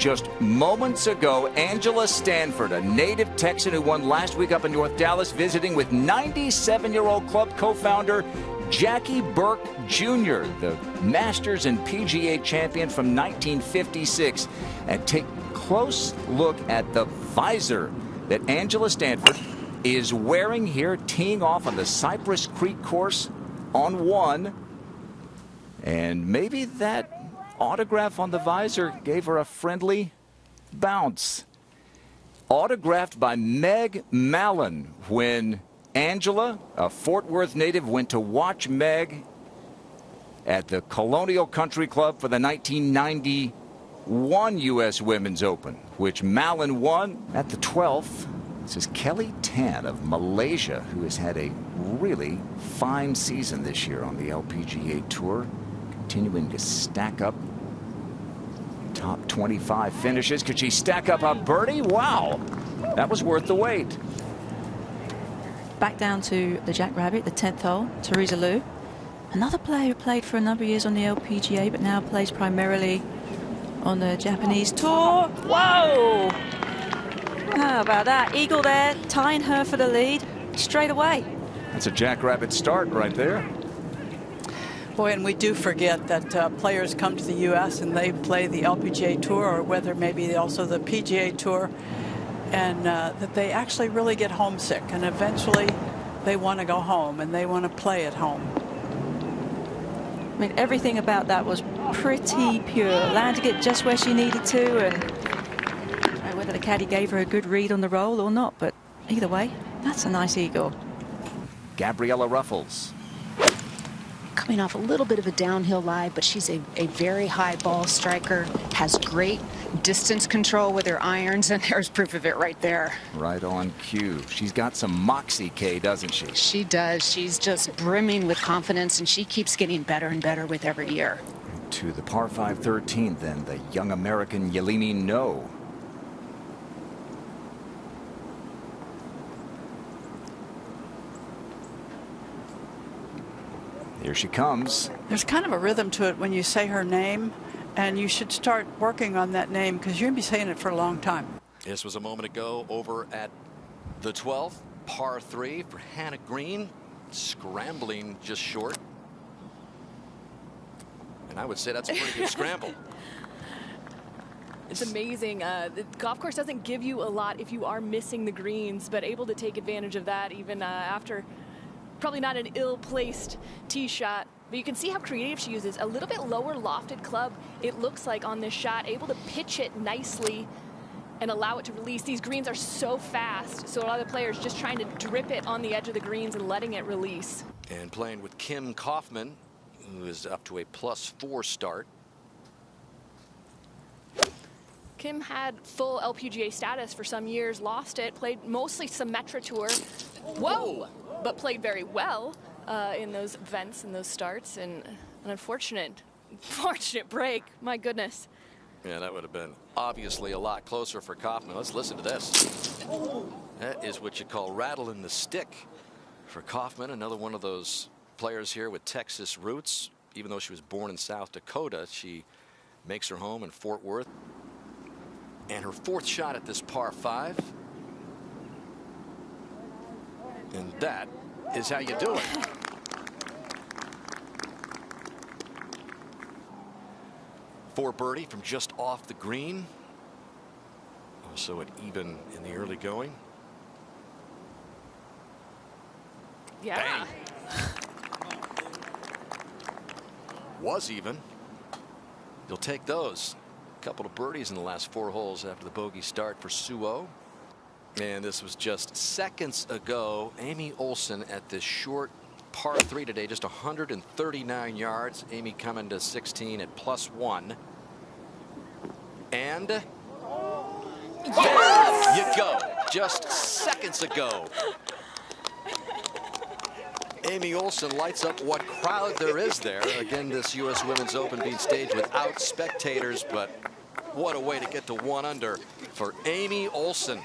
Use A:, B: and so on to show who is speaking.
A: Just moments ago, Angela Stanford, a native Texan who won last week up in North Dallas, visiting with 97-year-old club co-founder Jackie Burke Jr., the Masters and PGA champion from 1956. And take a close look at the visor that Angela Stanford is wearing here, teeing off on the Cypress Creek course on 1. And maybe that autograph on the visor gave her a friendly bounce. Autographed by Meg Mallon when Angela, a Fort Worth native, went to watch Meg at the Colonial Country Club for the 1991 U.S. Women's Open, which Mallon won at the 12th. This is Kelly Tan of Malaysia, who has had a really fine season this year on the LPGA Tour, continuing to stack up top 25 finishes. Could she stack up a birdie? Wow, that was worth the wait.
B: Back down to the Jackrabbit, the 10th hole, Teresa Liu. Another player who played for a number of years on the LPGA, but now plays primarily on the Japanese tour. Whoa! How about that? Eagle there, tying her for the lead straight away.
A: That's a Jackrabbit start right there.
C: Boy, and we do forget that players come to the U.S. and they play the LPGA Tour, or whether maybe also the PGA Tour, and that they actually really get homesick, and eventually they want to go home and they want to play at home.
B: I mean, everything about that was pretty pure. Landed it just where she needed to, and whether the caddy gave her a good read on the roll or not, but either way, that's a nice eagle.
A: Gabriella Ruffles.
D: Coming off a little bit of a downhill lie, but she's a very high ball striker, has great distance control with her irons, and there's proof of it right there.
A: Right on cue. She's got some moxie, Kay, doesn't she?
D: She does. She's just brimming with confidence, and she keeps getting better and better with every year.
A: To the par 5 13th, then the young American Yeleni No. Here she comes.
C: There's kind of a rhythm to it when you say her name, and you should start working on that name because you're going to be saying it for a long time.
E: This was a moment ago over at the 12th, par 3 for Hannah Green, scrambling just short. And I would say that's a pretty good scramble.
F: It's amazing. The golf course doesn't give you a lot if you are missing the greens, but able to take advantage of that even after probably not an ill-placed tee shot. But you can see how creative she uses. A little bit lower lofted club, it looks like, on this shot, able to pitch it nicely and allow it to release. These greens are so fast, so a lot of the players just trying to drip it on the edge of the greens and letting it release.
E: And playing with Kim Kaufman, who is up to a +4 start.
F: Kim had full LPGA status for some years, lost it, played mostly Symetra Tour. Whoa! But played very well in those events and those starts, and an unfortunate break. My goodness.
E: Yeah, that would have been obviously a lot closer for Kaufman. Let's listen to this. That is what you call rattling the stick for Kaufman, another one of those players here with Texas roots. Even though she was born in South Dakota, she makes her home in Fort Worth. And her 4th shot at this par 5. And that is how you do it. For birdie from just off the green. Also at even in the early going.
F: Yeah.
E: Bang. Was even. You'll take those. A couple of birdies in the last 4 holes after the bogey start for Suo. And this was just seconds ago. Amy Olsen at this short par 3 today, just 139 yards. Amy coming to 16 at +1. And there you go. Just seconds ago. Amy Olsen lights up what crowd there is there. Again, this U.S. Women's Open being staged without spectators, but what a way to get to 1 under for Amy Olsen.